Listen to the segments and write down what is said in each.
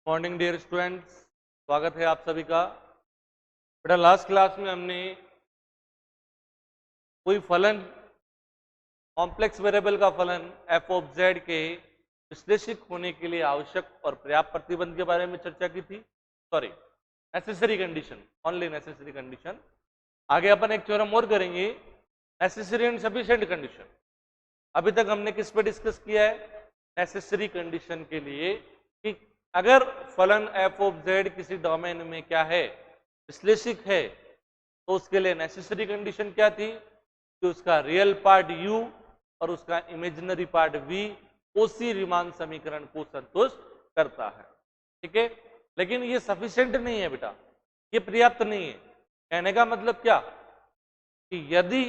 Morning dear students, स्वागत है आप सभी का। बेटा लास्ट क्लास में हमने कोई फलन, कॉम्प्लेक्स वेरिएबल का फलन एफ ऑफ जेड के विश्लेषित होने के लिए आवश्यक और पर्याप्त प्रतिबंध के बारे में चर्चा की थी। Sorry, necessary condition, only necessary condition. आगे अपन एक थ्योरम और करेंगे, नेसेसरी एंड सफिशिएंट कंडीशन। अभी तक हमने किस पे डिस्कस किया है? नेसेसरी कंडीशन के लिए कि अगर फलन एफ ऑफ जेड किसी डोमेन में क्या है, विश्लेषित है, तो उसके लिए नेसेसरी कंडीशन क्या थी कि उसका रियल पार्ट u और उसका imaginary part v Kosi Riemann समीकरण को संतुष्ट करता है। ठीक है, लेकिन ये सफिशिएंट नहीं है बेटा, ये पर्याप्त नहीं है। कहने का मतलब क्या कि यदि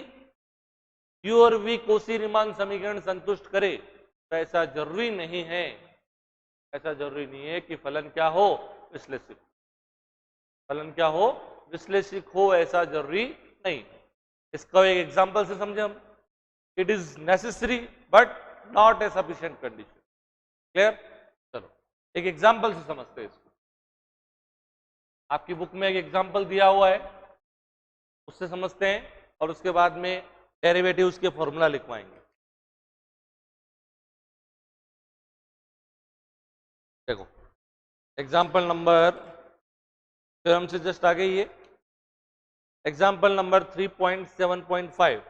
u और v कोसी रीमान समीकरण संतुष्ट करे तो ऐसा जरूरी नहीं है, ऐसा जरूरी नहीं है कि फलन क्या हो, विश्लेषित। फलन क्या हो, विश्लेषित हो, ऐसा जरूरी नहीं। इसका एक एग्जांपल से समझे हम। It is necessary but not a sufficient condition. Clear? चलो एक एग्जांपल से समझते हैं इसको। आपकी बुक में एक एग्जांपल दिया हुआ है, उससे समझते हैं और उसके बाद में डेरिवेटिव्स के फॉर्मूला लिखवाएंगे। देखो एग्जाम्पल नंबर, फिर हमसे जस्ट आगे ये एग्जाम्पल नंबर 3.7.5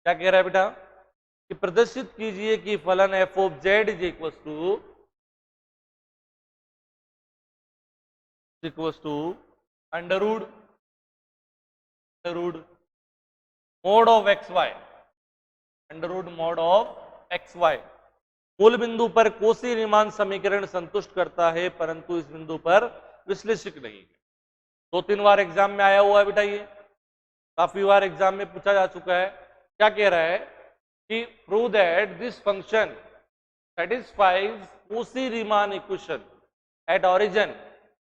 क्या कह रहा है बेटा कि प्रदर्शित कीजिए कि फलन f of z is equals to under root mod of x y, under root mod of x y. मूल बिंदु पर कोसी रीमान समीकरण संतुष्ट करता है, परंतु इस बिंदु पर विश्लेषित नहीं है। 2-3 बार एग्जाम में आया हुआ है बेटा, ये काफी बार एग्जाम में पूछा जा चुका है। क्या कह रहा है कि prove that this function satisfies Cauchy Riemann equation at origin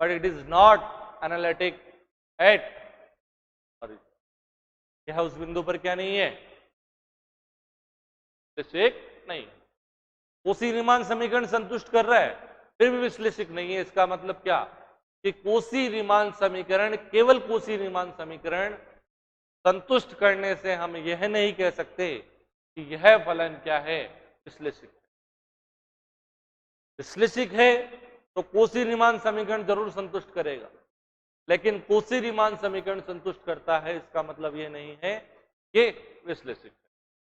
but it is not analytic at origin. यह उस बिंदु पर क्या नहीं है, विश्लेषित नहीं। कोसी रीमान समीकरण संतुष्ट कर रहा है फिर भी विश्लेषित नहीं है। इसका मतलब क्या कि कोसी रीमान समीकरण, केवल कोसी रीमान समीकरण संतुष्ट करने से हम यह नहीं कह सकते कि यह फलन क्या है, विश्लेषित। विश्लेषित है तो कोसी रीमान समीकरण जरूर संतुष्ट करेगा, लेकिन कोसी रीमान समीकरण संतुष्ट करता है इसका मतलब यह नहीं है कि विश्लेषित है।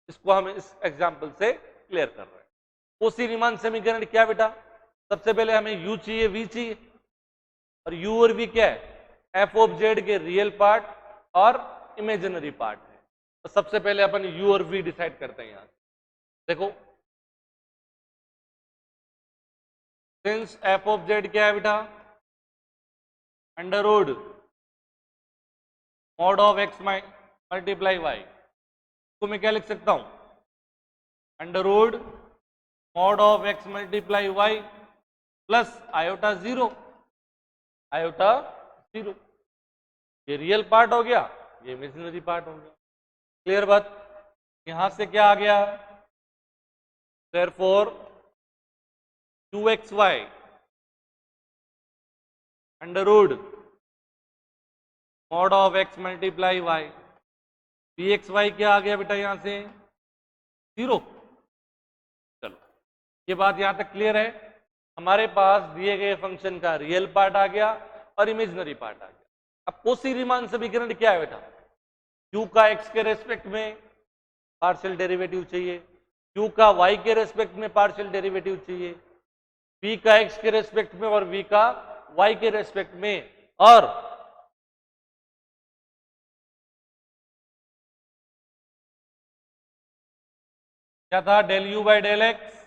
इसको हम इस एग्जाम्पल से क्लियर कर रहे हैं। कोसी रीमान समीकरण क्या बेटा? सबसे पहले हमें u चाहिए, v चाहिए, और u और v क्या है? एफ ऑफ जेड के रियल पार्ट और इमेजिनरी पार्ट है। तो सबसे पहले अपन u और v डिसाइड करते हैं। यहां देखो, सिंस एफ ऑफ जेड क्या है बेटा? Under root mod of x multiply y. तो मैं क्या लिख सकता हूं? Under root mod of x multiply y plus iota zero, iota zero. ये रियल पार्ट हो गया, ये इमेजिनरी पार्ट हो गया। क्लियर बात? यहां से क्या आ गया? Therefore 2xy under root mod of x multiply y, pxy क्या आ गया बेटा? यहां से जीरो। चलो ये बात यहां तक क्लियर है। हमारे पास दिए गए फंक्शन का रियल पार्ट आ गया और इमेजिनरी पार्ट आ गया। अब कोसी रीमान समीकरण क्या है बेटा? u का x के रेस्पेक्ट में पार्शियल डेरिवेटिव चाहिए, u का y के रेस्पेक्ट में पार्शियल डेरिवेटिव चाहिए, v का x के रेस्पेक्ट में और v का y के रेस्पेक्ट में, और क्या था? Del u by del X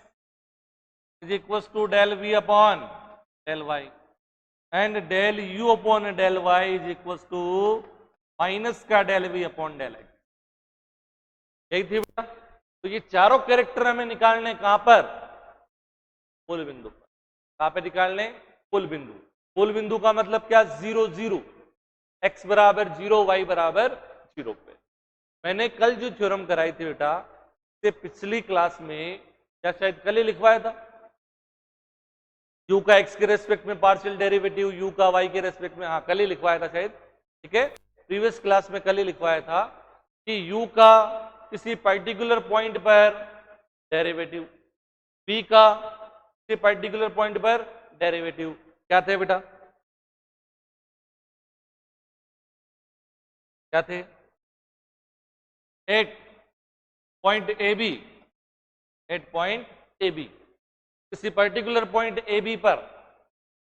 is equal to del v upon del Y, and del u upon del Y is equal to minus का del v upon del X. यही थी बेटा। तो ये चारों कैरेक्टर हमें निकालने कहां पर? मूल बिंदु पर। कहां पे निकालने? मूल बिंदु। मूल बिंदु का मतलब क्या? 0 0, x बराबर 0, y बराबर 0 पे। मैंने कल जो थ्योरम कराई थी बेटा, पिछली क्लास में क्या शायद कल ही लिखवाया था? u का x के रेस्पेक्ट में पार्शियल डेरिवेटिव, u का y के रेस्पेक्ट में, हाँ कल ही लिखवाया था शायद, ठीक है, प्रीवियस क्लास में कल ही लिखवाया था कि u का किसी पर्टिकुलर पॉइंट पर डेरिवेटिव, v का किसी पर्टिकुलर पॉइंट पर डेरिवेटिव क्या थे बेटा? क्या थे? At point a b, at point a b, किसी पर्टिकुलर पॉइंट ए बी पर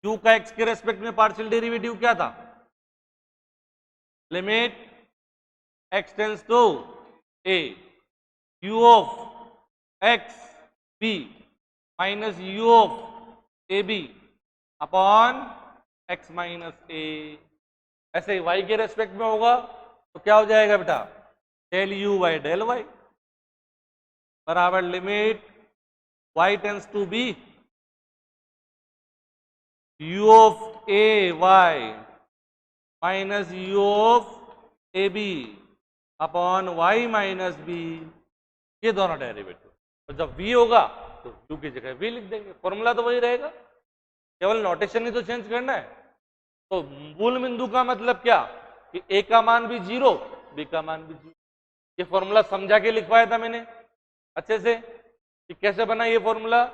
u का x के रेस्पेक्ट में पार्शियल डेरिवेटिव क्या था? Limit x tends to a u of x b minus u of a b upon x minus a। ऐसे ही y के respect में होगा तो क्या हो जाएगा बेटा? Del u by del y बराबर limit y tends to b u of a y minus u of a b upon y minus b, ये दोनों डेरिवेटिव। और जब v होगा तो u की जगह v लिख देंगे, फॉर्मूला तो वही रहेगा, केवल नोटेशन ही तो चेंज करना है। तो मूल बिंदु का मतलब क्या कि a का मान भी 0, b का मान भी 0। ये फॉर्मूला समझा के लिखवाया था मैंने अच्छे से कि कैसे बना ये फॉर्मूला।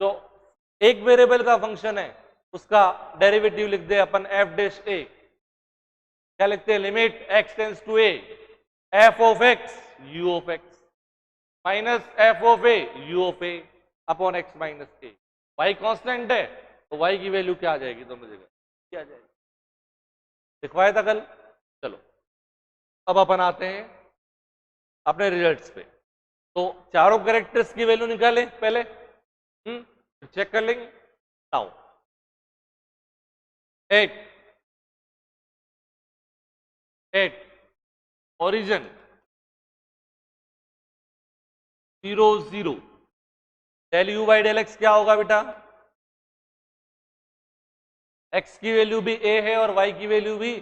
तो एक वेरिएबल का फंक्शन है उसका डेरिवेटिव लिख दे अपन एफ डैश ए, क्या लिखते हैं? Limit x tends to a f of x u of x minus f of a u of a upon x minus a। y constant है तो y की वैल्यू क्या आ जाएगी? दोनों जगह क्या आ जाएगी? लिखवाया था कल। चलो अब अपन आते हैं अपने रिजल्ट्स पे। तो चारों कैरेक्टर्स की वैल्यू निकालें पहले, चेक कर लेंगे। Now 8 origin 0 0, del u by del x क्या होगा बेटा? x की वैल्यू भी a है और y की वैल्यू भी,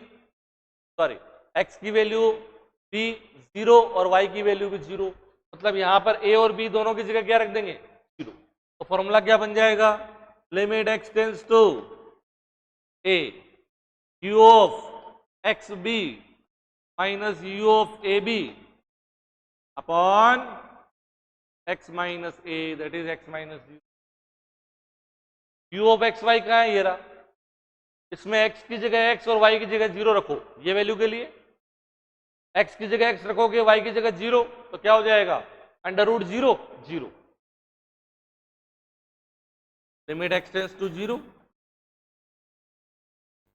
सॉरी x की वैल्यू भी 0 और y की वैल्यू भी 0, मतलब यहां पर a और b दोनों की जगह क्या रख देंगे? 0। तो फॉर्मूला क्या बन जाएगा? Limit x tends to a u of x b minus u of a b upon x minus a, that is x minus 0। u of x y कहाँ है? ये रहा। इसमें x की जगह x और y की जगह 0 रखो, ये वैल्यू के लिए x की जगह x रखोगे, y की जगह 0, तो क्या हो जाएगा? Under root 0 0, limit x tends to 0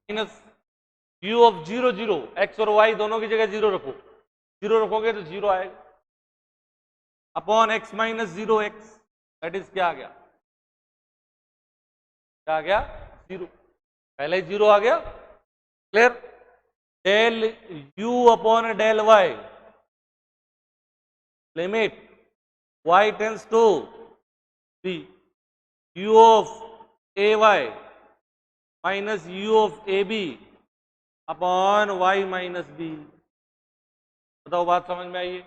minus u of 0 0, x और y दोनों की जगह 0 रखो, 0 रखोगे तो 0 आएगा upon x minus 0x, that is क्या आ गया? क्या आ गया? 0, पहले ही 0 आ गया। Clear? Del u upon del y, limit y tends to b u of a y minus u of a b upon y minus b. बताओ बात समझ में आई है?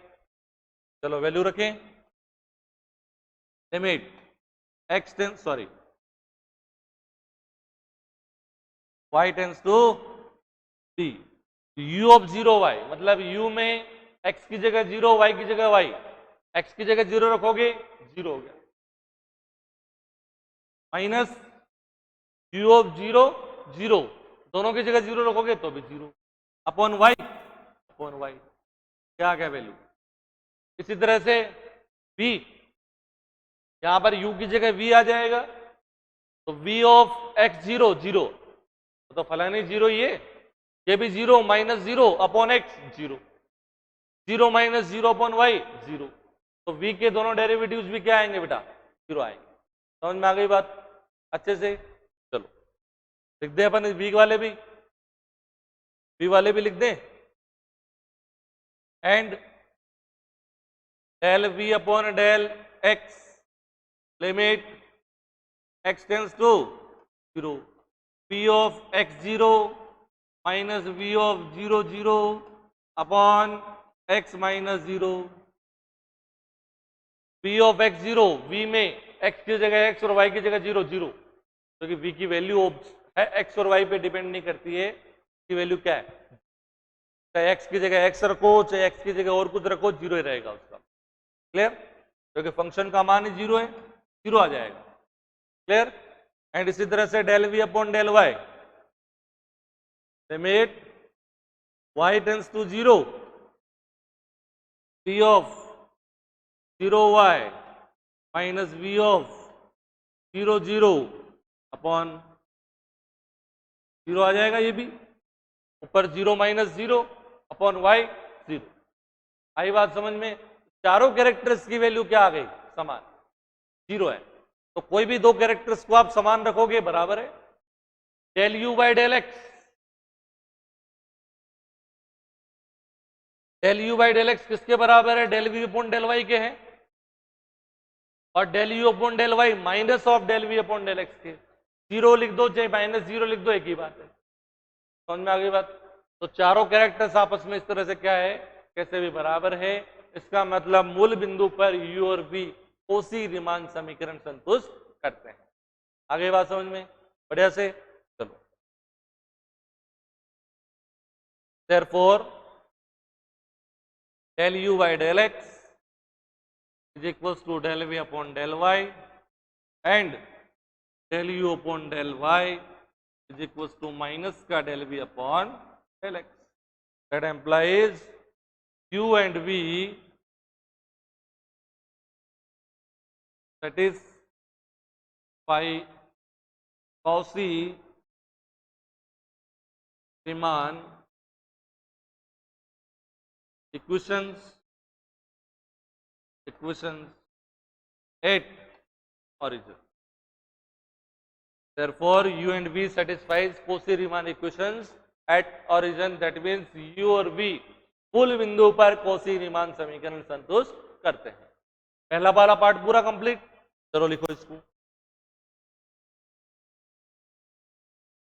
चलो वैल्यू रखें। Limit x tends, sorry y tends to b, u of 0y, मतलब u में x की जगह 0, y की जगह y, x की जगह 0 रखोगे 0 हो गया, माइनस u ऑफ 0 0, दोनों की जगह 0 रखोगे तो भी 0 अपॉन y, क्या आ गया वैल्यू? इसी तरह से v, यहां पर u की जगह v आ जाएगा, तो v ऑफ x 0 0, तो फलानी 0 ये भी 0 minus 0 upon x 0, 0 minus 0 upon y 0, तो v के दोनों डेरिवेटिव्स भी क्या आएंगे बेटा? 0 आएंगे। समझ में आ गई बात अच्छे से? चलो लिख दे अपन v वाले भी लिख दें। And del v upon del x, limit x tends to 0, v of x 0 minus v of 0 0 upon x minus 0, v of x 0, v में एक्स की जगह एक्स और वाई की जगह 0 0, क्योंकि v की वैल्यू है एक्स और वाई पे डिपेंड नहीं करती है, की वैल्यू क्या है, चाहे एक्स की जगह एक्स रखो चाहे एक्स की जगह और कुछ रखो, 0 ही रहेगा उसका। क्लियर? क्योंकि फंक्शन का मान ही 0 है, 0 आ जाएगा। क्लियर? एंड इसी तरह से del v upon del y, limit y tends to 0, p of 0y minus v of 0 0 upon 0 आ जाएगा, ये भी ऊपर 0 माइनस 0 अपॉन y 0। आई बात समझ में? चारों कैरेक्टर्स की वैल्यू क्या आ गई? समान, 0 है। तो कोई भी दो कैरेक्टर्स को आप समान रखोगे, बराबर है। Del u by del x, del u by del x किसके बराबर है? Del v upon del y के हैं, और del u upon del y minus of del v upon del x के। 0 लिख दो चाहे माइनस 0 लिख दो, एक ही बात है। समझ में आ गई बात? तो चारों कैरेक्टर्स आपस में इस तरह से क्या है, कैसे भी बराबर है। इसका मतलब मूल बिंदु पर u और v कोसी रीमान समीकरण संतुष्ट करते हैं। आगे बात समझ में? बढ़िया से चलो। therefore del u by del x is equals to del v upon del y, and del u upon del y is equals to minus का del v upon del x. That implies u and v satisfy Cauchy Riemann equations at origin. Therefore, u and v satisfies Cauchy Riemann equations at origin. That means u और v मूल बिंदु पर Cauchy Riemann समीकरण संतुष्ट करते हैं। पहला वाला पार्ट पूरा कंप्लीट। चलो लिखो इसको,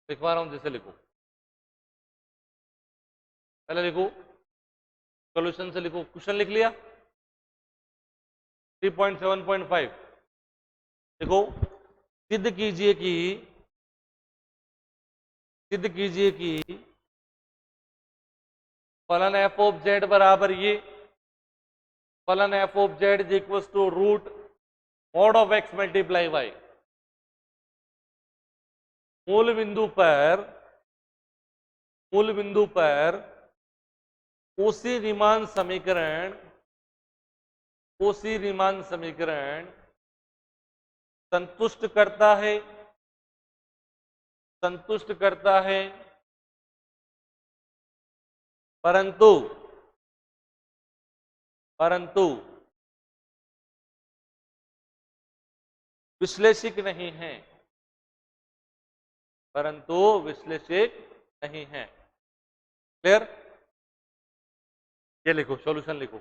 लिखवा रहा हूं, जैसे लिखो। पहले लिखो, सॉल्यूशन से लिखो। क्वेश्चन लिख लिया 3.7.5। देखो, सिद्ध कीजिए कि फलन एफ ऑफ जेड बराबर ये, फलन f of z is equal to root mod of x multiply y. मूल बिंदु पर कोसी रीमान समीकरण संतुष्ट करता है, परंतु विश्लेषिक नहीं है, क्लियर? ये लिखो, सॉल्यूशन लिखो।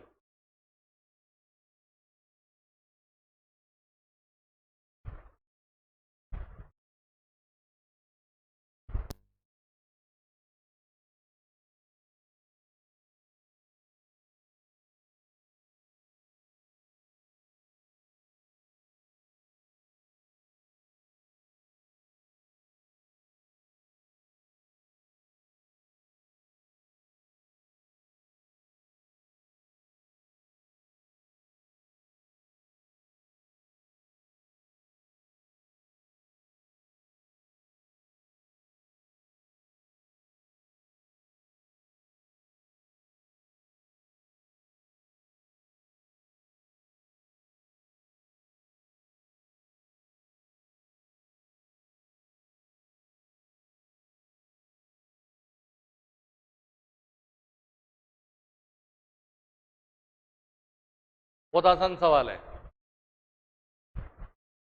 बहुत आसान सवाल है,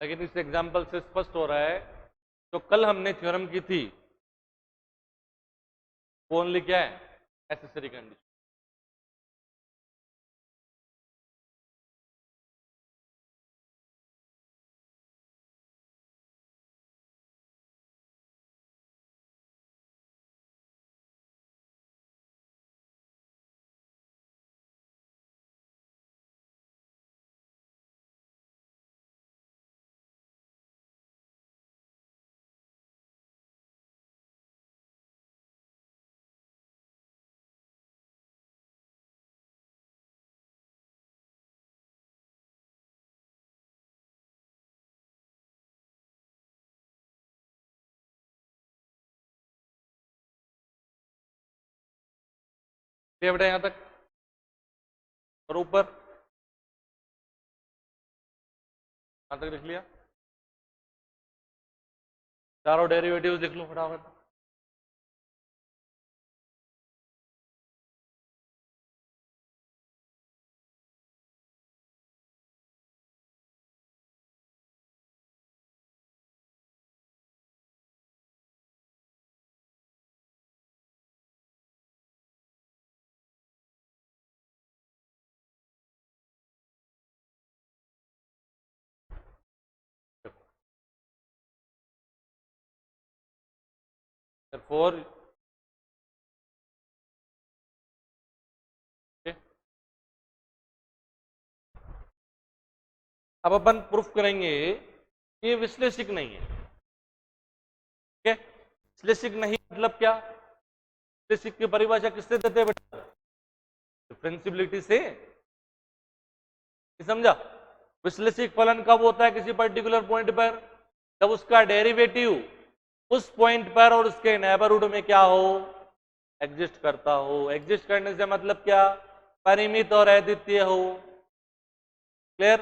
लेकिन इस एग्जाम्पल से स्पष्ट हो रहा है जो कल हमने थ्योरम की थी वो ओनली क्या है, नेसेसरी कंडीशन। ये बेटा यहां तक और ऊपर यहां तक लिख लिया। चारों डेरिवेटिव लिख लो फटाफट। फोर अब अपन प्रूफ करेंगे कि ये विश्लेषिक नहीं है। ठीक है, विश्लेषिक नहीं मतलब क्या? विश्लेषिक की परिभाषा किससे देते हैं बेटा? डिफरेंशियबिलिटी से। समझा? विश्लेषिक फलन कब होता है किसी पर्टिकुलर पॉइंट पर? जब उसका डेरिवेटिव उस पॉइंट पर और उसके नेबरहुड में क्या हो? एग्जिस्ट करता हो। एग्जिस्ट करने से मतलब क्या? परिमित और अद्वितीय हो। क्लियर?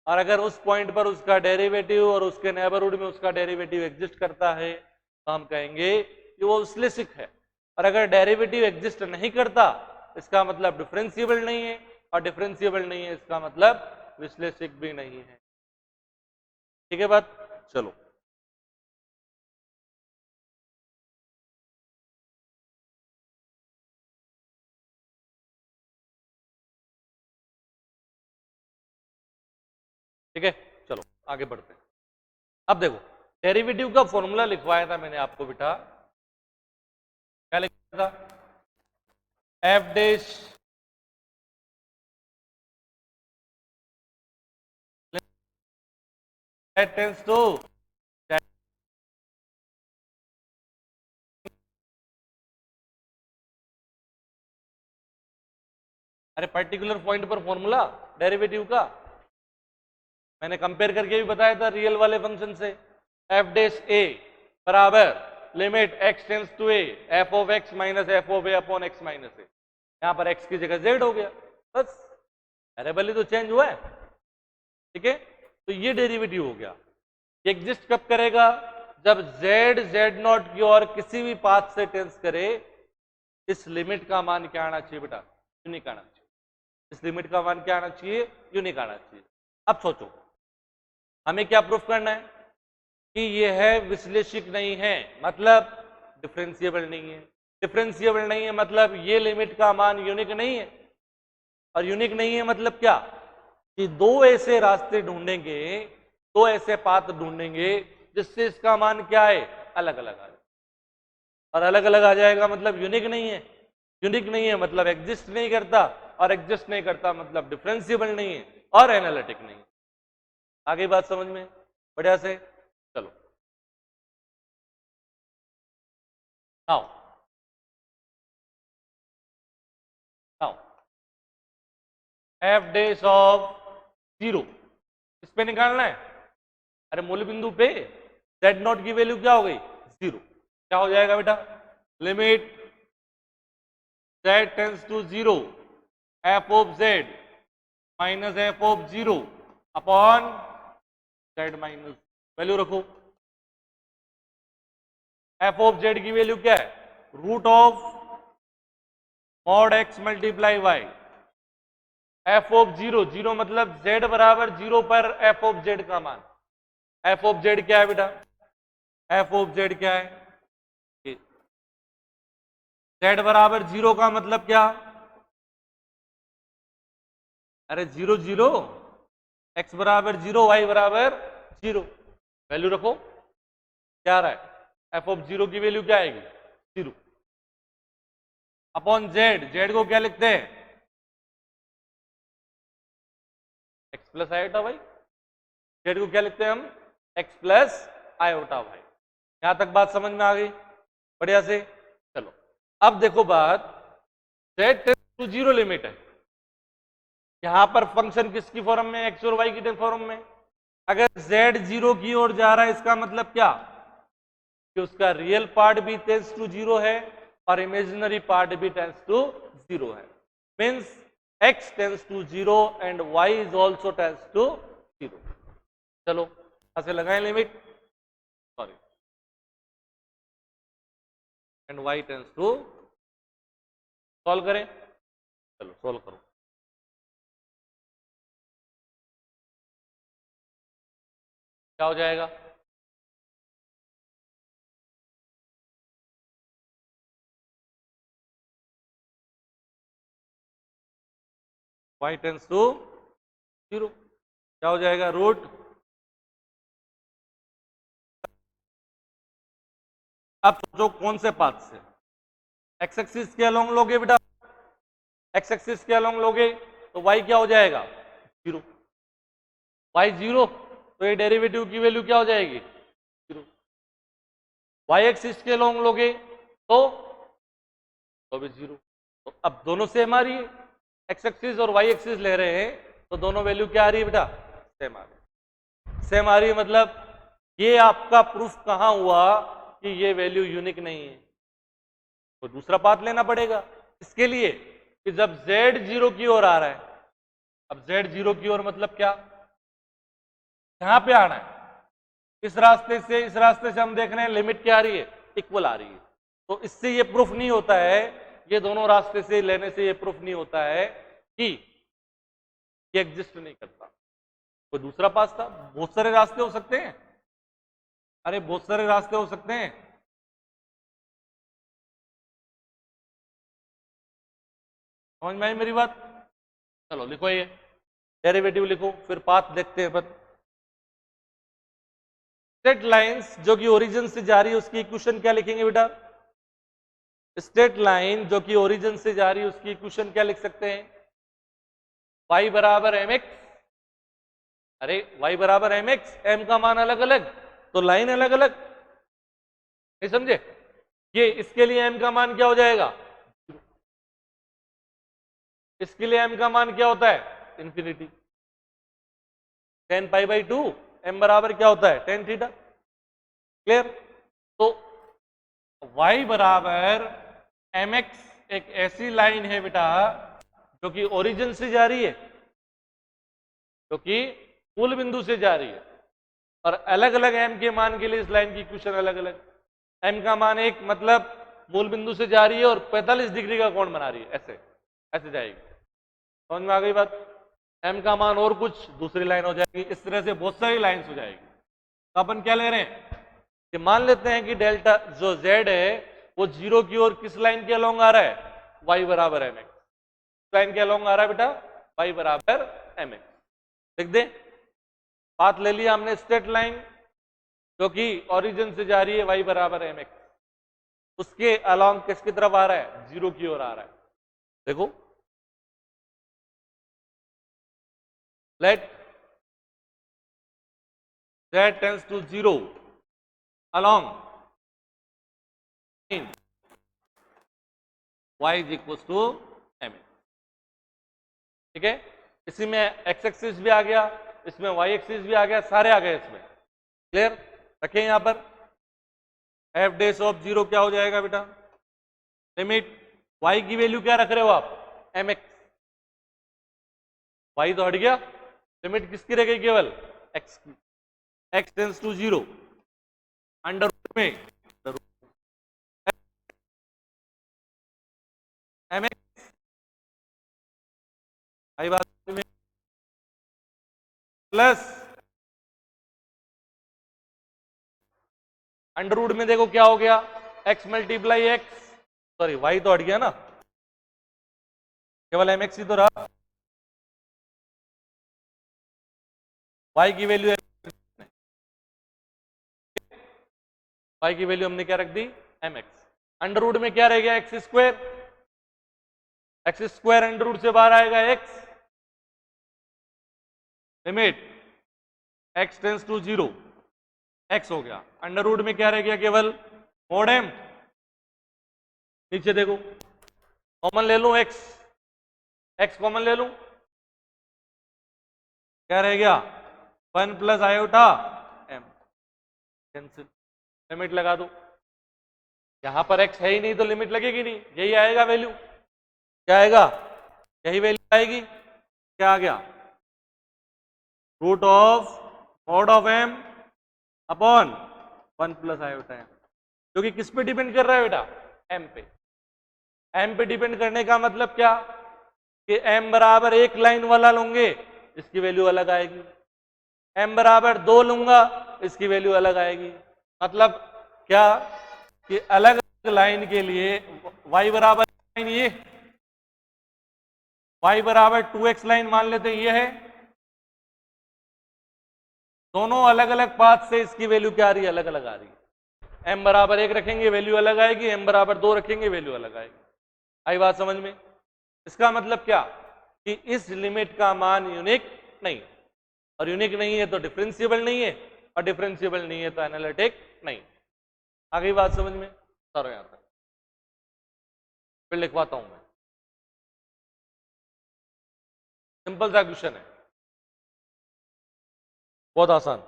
और अगर उस पॉइंट पर उसका डेरिवेटिव और उसके नेबरहुड में उसका डेरिवेटिव एग्जिस्ट करता है तो हम कहेंगे कि वो विश्लेषिक है। और अगर डेरिवेटिव एग्जिस्ट नहीं करता इसका मतलब डिफरेंशिएबल नहीं है, और डिफरेंशिएबल नहीं है इसका मतलब विश्लेषिक भी नहीं है। ठीक है बात? चलो ठीक है, चलो आगे बढ़ते हैं। अब देखो डेरिवेटिव का फॉर्मूला लिखवाया था मैंने आपको बेटा। क्या लिखा था? एफ डैश टेंस टू अरे पर्टिकुलर पॉइंट पर फॉर्मूला डेरिवेटिव का मैंने कंपेयर करके भी बताया था रियल वाले फंक्शन से। एफ डैश ए बराबर limit X tends to A F of X minus F of A upon X minus A. यहां पर एक्स की जगह जेड हो गया, बस वेरिएबल ही तो चेंज हुआ है। ठीक है, तो ये डेरिवेटिव हो गया। एग्जिस्ट कब करेगा? जब जेड जेड नॉट की और किसी भी पाथ से टेंस करे। इस लिमिट का मान क्या आना चाहिए बेटा? यूनिक आना चाहिए। इस लिमिट का मान क्या आना चाहिए? यूनिक आना चाहिए। अब सोचो हमें क्या प्रूफ करना है कि यह है विश्लेषिक नहीं है, मतलब डिफरेंशिएबल नहीं है। डिफरेंशिएबल नहीं है मतलब ये लिमिट का मान यूनिक नहीं है। और यूनिक नहीं है मतलब क्या? कि दो ऐसे रास्ते ढूंढेंगे, दो ऐसे पाथ ढूंढेंगे जिससे इसका मान क्या है? अलग अलग आ जाए। और अलग अलग आ जाएगा मतलब यूनिक नहीं है। यूनिक नहीं है मतलब एग्जिस्ट नहीं करता, और एग्जिस्ट नहीं करता मतलब डिफरेंशिएबल नहीं है और एनालिटिक नहीं है। आगे बात समझ में बढ़िया से? चलो now now F dash of zero इस पे निकालना है। अरे मूल बिंदु पे जेड नॉट की वैल्यू क्या हो गई? जीरो। क्या हो जाएगा बेटा? Limit z tends to zero f of z minus F of zero upon z minus value रखो। एफ ऑफ जेड की वैल्यू क्या है? Root of mod x multiply y. F of zero, zero मतलब z बराबर zero पर f of z का मान। F of Z क्या है बेटा? एफ ऑफ जेड क्या है? जेड बराबर जीरो का मतलब क्या? अरे जीरो जीरो, एक्स बराबर जीरो वाई बराबर जीरो। वैल्यू रखो क्या आ रहा है? एफ ऑफ जीरो की वैल्यू क्या आएगी? Zero upon Z. जेड को क्या लिखते हैं? X plus iota y. Z को क्या लिखते हैं हम? X plus iota y. यहां तक बात समझ में आ गई बढ़िया से? चलो अब देखो बात, z tends to zero limit है। यहां पर फंक्शन किसकी फॉर्म में? एक्स और वाई की फॉर्म में। अगर जेड जीरो की ओर जा रहा है इसका मतलब क्या? कि उसका रियल पार्ट भी टेंड्स टू जीरो है और इमेजिनरी पार्ट भी टेंस टू 0 है। Means x tends to 0 and y is also tends to 0। चलो यहां से लगाएं limit, sorry, and y tends to, solve करें, चलो सॉल्व करो। क्या हो जाएगा? y टेंस टू 0, क्या हो जाएगा? रूट, अब सोचो कौन से पाथ से, एक्स एक्सिस के अलोंग लोगे बेटा, एक्स एक्सिस के अलोंग लोगे तो y क्या हो जाएगा? 0। y 0 तो ये डेरिवेटिव की वैल्यू क्या हो जाएगी? 0। y एक्सिस के अलोंग लोगे तो भी 0। तो अब दोनों सेम आ रही है, एक्स एक्सिस और वाई एक्सिस ले रहे हैं तो दोनों वैल्यू क्या आ रही है बेटा? सेम आ रही है। सेम आ रही है मतलब ये आपका प्रूफ कहां हुआ कि ये वैल्यू यूनिक नहीं है? तो दूसरा पाथ लेना पड़ेगा इसके लिए कि जब z 0 की ओर आ रहा है, अब z 0 की ओर मतलब क्या? यहां पे आना है, इस रास्ते से हम देख रहे हैं लिमिट क्या आ रही है? इक्वल आ रही है। तो इससे ये प्रूफ नहीं होता है, ये दोनों रास्ते से लेने से ये प्रूफ नहीं होता है कि ये एग्जिस्ट नहीं करता। कोई दूसरा पास था, बहुत सारे रास्ते हो सकते हैं, अरे बहुत सारे रास्ते हो सकते हैं। समझ में आई मेरी बात? चलो लिखो, ये डेरिवेटिव लिखो, फिर पाथ देखते हैं अपन। स्ट्रेट लाइंस जो कि ओरिजिन से जा रही है उसकी इक्वेशन क्या लिखेंगे बेटा? स्ट्रेट लाइन जो कि ओरिजिन से जा रही है उसकी इक्वेशन क्या लिख सकते हैं? y बराबर एम एक्स, अरे y बराबर एम एक्स, एम का मान अलग अलग तो लाइन अलग अलग, नहीं समझे? ये इसके लिए m का मान क्या हो जाएगा? इसके लिए m का मान क्या होता है? Infinity. tan pi by 2, m बराबर क्या होता है? tan theta. क्लियर? तो y बराबर एम एक्स एक ऐसी लाइन है बेटा जो कि ओरिजिन से जा रही है, जो कि मूल बिंदु से जा रही है, और अलग अलग m के मान के लिए इस लाइन की इक्वेशन अलग अलग। m का मान एक मतलब मूल बिंदु से जा रही है और 45 डिग्री का कोण बना रही है, ऐसे ऐसे जाएगी। समझ में आ गई बात? m का मान और कुछ दूसरी लाइन हो जाएगी, इस तरह से बहुत सारी लाइन्स हो जाएगी। तो अपन क्या ले रहे हैं कि मान लेते हैं कि डेल्टा जो z है वो 0 की ओर किस लाइन के अलोंग आ रहा है? y बराबर एम एक्स। लाइन के अलोंग आ रहा है बेटा y बराबर एम एक्स। लिख दे, पाथ ले लिया हमने स्ट्रेट लाइन जो कि ओरिजिन से जा रही है y बराबर एम एक्स, उसके अलोंग किसकी तरफ आ रहा है? 0 की ओर आ रहा है। देखो, let z tends to 0 along y is equals to m। ठीक है, इसी में x एक्सिस भी आ गया, इसमें y एक्सिस भी आ गया, सारे आ गए इसमें। क्लियर? रखें यहां पर f डैश ऑफ 0 क्या हो जाएगा बेटा? लिमिट y की वैल्यू क्या रख रहे हो आप? mx। y तो हट गया, लिमिट किसकी रह गई? केवल x की। x tends to 0 under root में mx, आई बात में प्लस अंडर रूट में देखो क्या हो गया? x multiply x, sorry y तो हट गया ना, केवल mx ही तो रहा। y की वैल्यू, y की वैल्यू हमने क्या रख दी? mx। अंडर रूट में क्या रह गया? X square, x square under root से बाहर आएगा x, limit x tends to 0 x हो गया। अंडर रूट में क्या रह गया? केवल मॉड m। नीचे देखो, कॉमन ले लूं x, x कॉमन ले लूं, क्या रह गया? 1 plus iota m, cancel, limit लगा दो, यहां पर x है ही नहीं तो लिमिट लगेगी नहीं, यही आएगा वैल्यू। क्या आएगा? यही वैल्यू आएगी। क्या आ गया? Root of mod of m upon 1 plus iota m, जो कि किस पे डिपेंड कर रहा है बेटा? m पे। m पे डिपेंड करने का मतलब क्या कि m बराबर एक लाइन वाला लूंगे, इसकी वैल्यू अलग आएगी। m बराबर 2 लूंगा, इसकी वैल्यू अलग आएगी। मतलब क्या कि अलग अलग लाइन के लिए y बराबर लाइन ये, y बराबर 2x लाइन मान लेते हैं ये है, दोनों अलग अलग पाथ से इसकी वैल्यू क्या आ रही है? अलग अलग आ रही है। m बराबर 1 रखेंगे वैल्यू अलग आएगी, m बराबर 2 रखेंगे वैल्यू अलग आएगी। आई बात समझ में? इसका मतलब क्या कि इस लिमिट का मान यूनिक नहीं, और यूनिक नहीं है तो डिफरेंशिएबल नहीं है, और डिफरेंशिएबल नहीं है तो एनालिटिक नहीं। आ गई बात समझ में? सर यहां तक फिर लिखवाता हूं मैं। सिंपल सा क्वेश्चन है, बहुत आसान।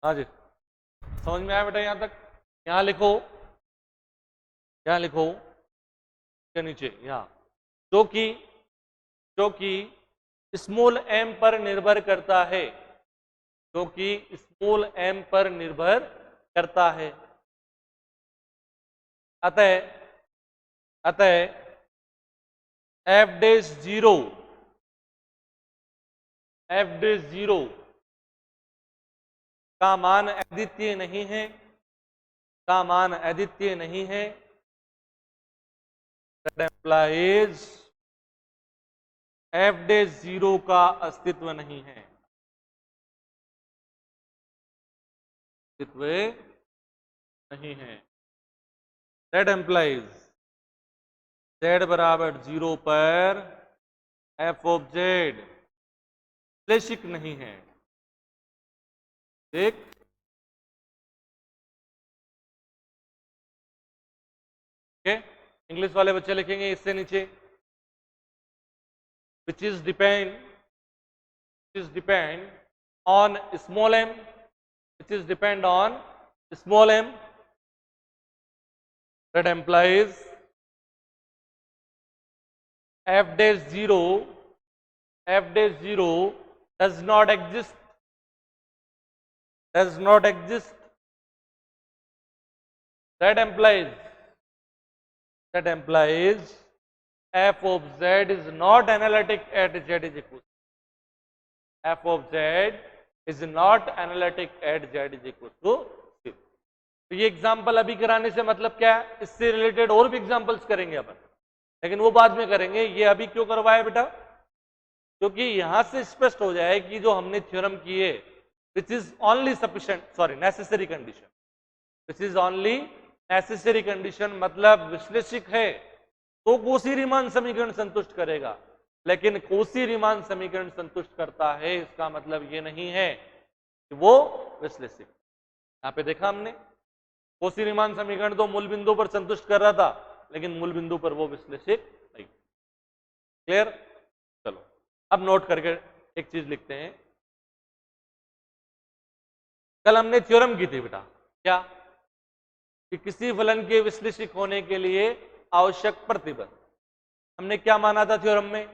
हाँ जी, समझ में आया बेटा यहां तक? यहां लिखो, यहां लिखो के नीचे यहां, जो कि स्मॉल m पर निर्भर करता है, जो कि स्मॉल m पर निर्भर करता है। अतः f dash zero, f dash zero का मान अद्वितीय नहीं है, का मान अद्वितीय नहीं है। That implies f dash zero का अस्तित्व नहीं है, अस्तित्व नहीं है। That implies z बराबर जीरो पर f ऑफ z विश्लेषिक नहीं है। देख, इंग्लिश वाले बच्चे लिखेंगे इससे नीचे which is depend on small m, which is depend on small m, that implies f dash zero does not exist, that implies f of z is not analytic at z is equal, f of z is not analytic at z is equal to 0। तो ये example अभी कराने से मतलब क्या है? इससे related और भी एग्जांपल्स करेंगे अपन, लेकिन वो बाद में करेंगे। ये अभी क्यों करवाया बेटा? क्योंकि यहां से स्पष्ट हो जाए कि जो हमने थ्योरम किए which is only sufficient, sorry necessary condition, which is only necessary condition मतलब विश्लेषिक है तो कोसी रीमान समीकरण संतुष्ट करेगा, लेकिन कोसी रीमान समीकरण संतुष्ट करता है इसका मतलब ये नहीं है कि वो विश्लेषिक। यहां पे देखा हमने कोसी रीमान समीकरण तो मूल बिंदु पर संतुष्ट कर रहा था, लेकिन मूल बिंदु पर वो विश्लेषिक नहीं। क्लियर? चलो अब नोट करके एक चीज लिखते हैं। कल हमने थ्योरम की थी बेटा, क्या कि किसी फलन के विश्लेषिक होने के लिए आवश्यक प्रतिबल। हमने क्या माना था थ्योरम में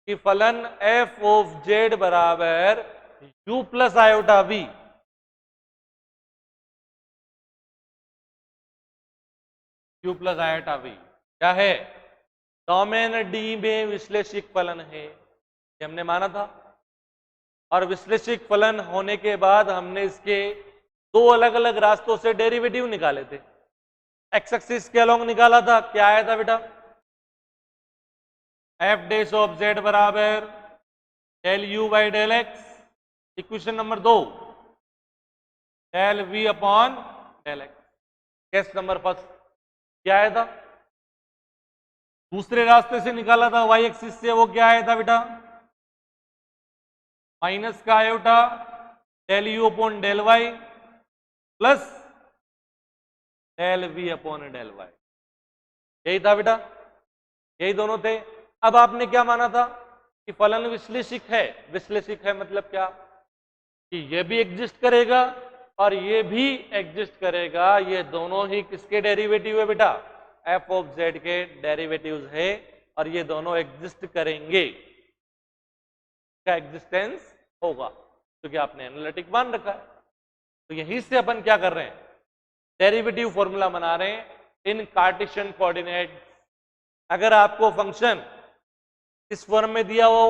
कि फलन f ऑफ z बराबर u plus iota v, u plus iota v क्या है? डोमेन डी में विश्लेषिक फलन है, ये हमने माना था। और विश्लेषिक फलन होने के बाद हमने इसके दो अलग अलग रास्तों से डेरिवेटिव निकाले थे। एक्स एक्सिस के अलोंग निकाला था, क्या आया था बेटा? एफ डैश ऑफ जेड बराबर del u by del x. Equation number 2 del v upon del x. Case number first क्या आया था? दूसरे रास्ते से निकाला था वाई एक्सिस से, वो क्या आया था बेटा? माइनस का iota del u upon del y plus del v upon del y, यही था बेटा, यही दोनों थे। अब आपने क्या माना था कि फलन विश्लेषिक है। विश्लेषिक है मतलब क्या? कि ये भी एग्जिस्ट करेगा और ये भी एग्जिस्ट करेगा। ये दोनों ही किसके डेरिवेटिव है बेटा? एफ ऑफ जेड के डेरिवेटिव्स है और ये दोनों एग्जिस्ट करेंगे, का एग्जिस्टेंस होगा, क्योंकि आपने एनालिटिक मान रखा है। तो यहीं से अपन क्या कर रहे हैं? डेरिवेटिव फॉर्मूला बना रहे हैं इन कार्टेशियन कोऑर्डिनेट। अगर आपको फंक्शन इस फॉर्म में दिया हो,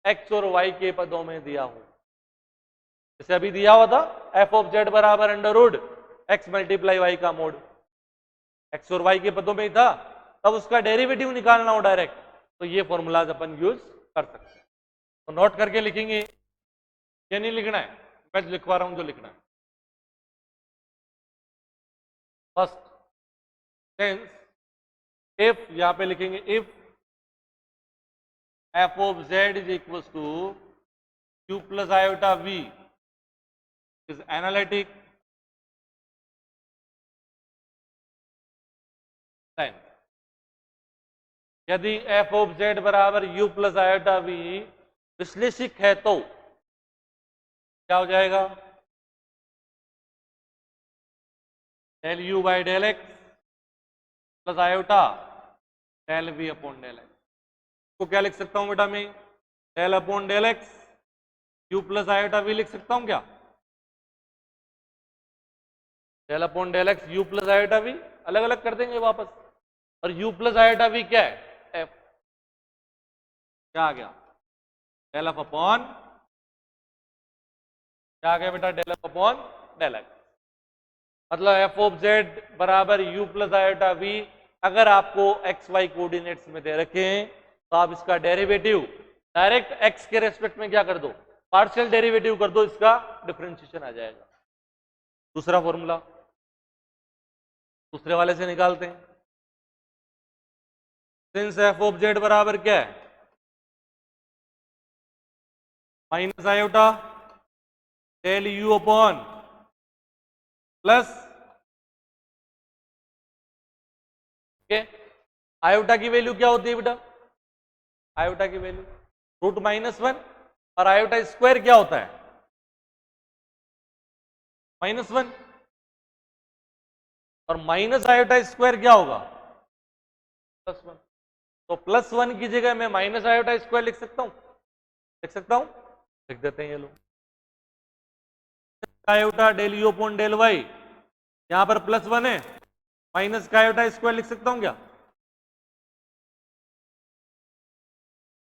एक्स और वाई के पदों में दिया हो, जैसे अभी दिया हुआ था एफ ऑफ जेड बराबर under root x multiply y का मोड, एक्स और वाई के पदों में ही था, तब उसका डेरिवेटिव निकालना हो डायरेक्ट, तो ये फॉर्मूलाज अपन यूज कर सकते हैं। तो नोट करके लिखेंगे, ये नहीं लिखना है, मैं लिखवा रहा हूं जो लिखना है। फर्स्ट सेंस इफ, यहां पे लिखेंगे if f of z is equal to q plus iota v is analytic, यदि एफ ऑफ जेड बराबर यू प्लस आयोटा वी विश्लेषिक है तो क्या हो जाएगा? Del u by del x plus iota del v upon del x. को क्या लिख सकता हूं बेटा मैं? Del upon del x u plus iota v लिख सकता हूं क्या? Del upon del x u plus iota we अलग अलग कर देंगे वापस, और यू प्लस आयोटा वी क्या है? एफ। क्या आ गया? डेल एफ अपॉन, क्या आ गया बेटा? Del f upon del x. मतलब एफ ऑफ जेड बराबर यू प्लस आयोटा वी, अगर आपको एक्स वाई कोऑर्डिनेट्स में दे रखे हैं तो आप इसका डेरिवेटिव डायरेक्ट एक्स के रेस्पेक्ट में क्या कर दो? पार्शियल डेरिवेटिव कर दो, इसका डिफरेंशिएशन आ जाएगा। दूसरा फॉर्मूला दूसरे वाले से निकालते हैं। सिंस एफ ऑफ जेड बराबर क्या है? Minus iota del u upon plus iota की वैल्यू क्या होती है बेटा? आयोटा की वैल्यू रूट -1, और आयोटा स्क्वायर क्या होता है? -1, और माइनस आयोटा स्क्वायर क्या होगा? +1। तो +1 की जगह मैं माइनस आयोटा स्क्वायर लिख सकता हूं, लिख सकता हूं, लिख देते हैं ये लोग। Iota del u upon del y, यहां पर +1 है, माइनस का आयोटा स्क्वायर लिख सकता हूं क्या?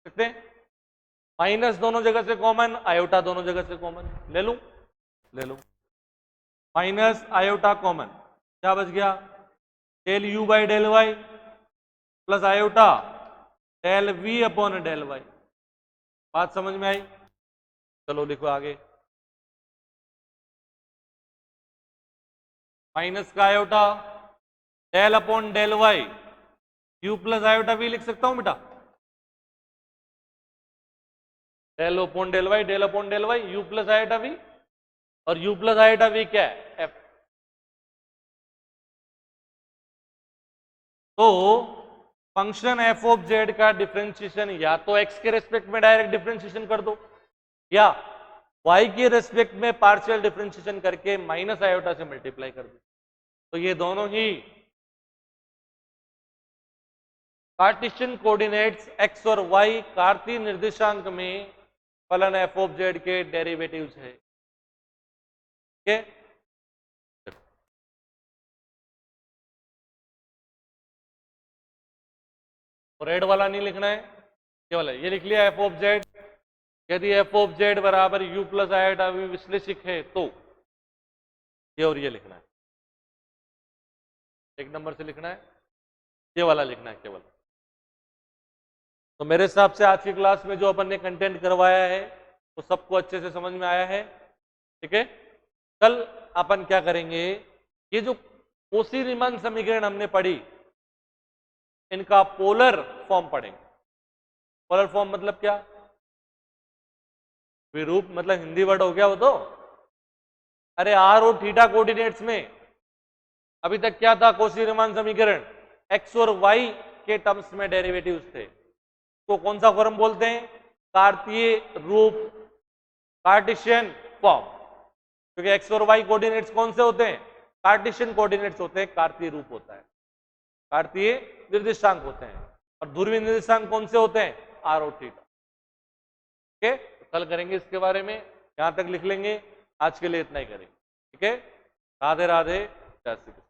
सकते हैं। माइनस दोनों जगह से कॉमन, आयोटा दोनों जगह से कॉमन, ले लूं, ले लूं। माइनस आयोटा कॉमन, क्या बच गया? Del u by del y plus iota del v upon del y. बात समझ में आई? चलो लिखो आगे। माइनस का iota del upon del y u plus iota v लिख सकता हूं बेटा? Del upon del y u plus iota v, और यू प्लस आयोटा वी क्या है? एफ। तो फंक्शन एफ ऑफ जेड का डिफरेंशिएशन या तो एक्स के रेस्पेक्ट में डायरेक्ट डिफरेंशिएशन कर दो, या वाई के रेस्पेक्ट में पार्शियल डिफरेंशिएशन करके माइनस आयोटा से मल्टीप्लाई कर दो। तो ये दोनों ही कार्टेशियन कोऑर्डिनेट्स एक्स और वाई कार्तीय निर्देशांक में फलन एफ ऑफ जेड के डेरिवेटिव्स है। ठीक है। और रेड वाला नहीं लिखना है, केवल ये लिख लिया एफ ऑफ जेड। यदि एफ ऑफ जेड बराबर यू प्लस आई विश्लेषिक है तो ये और ये लिखना है, एक नंबर से लिखना है, ये वाला लिखना है केवल। तो मेरे हिसाब से आज की क्लास में जो अपन ने कंटेंट करवाया है वो सबको अच्छे से समझ में आया है, ठीक है। कल अपन क्या करेंगे, ये जो कोशी-रीमान समीकरण हमने पढ़ी इनका पोलर फॉर्म पढ़ेंगे। पोलर फॉर्म मतलब क्या, विरूप मतलब हिंदी वर्ड हो गया वो तो। अरे आर और थीटा कोऑर्डिनेट्स में अभी तक क्या था, कोशी-रीमान समीकरण एक्स और वाई के टर्म्स में डेरिवेटिव्स थे, तो कौन सा फॉर्म बोलते हैं, कार्तीय रूप, कार्टेशियन फॉर्म। क्योंकि एक्स और वाई कोऑर्डिनेट्स कौन से होते हैं, कार्टेशियन कोऑर्डिनेट्स होते हैं, कार्तीय रूप होता है, कार्तीय निर्देशांक होते हैं। और ध्रुवीय निर्देशांक कौन से होते हैं, आर और थीटा। ठीक है, तो कल करेंगे इसके बारे में, यहां तक लिख लेंगे। आज के लिए इतना ही करेंगे, ठीक है। राधे राधे, जय श्री कृष्ण।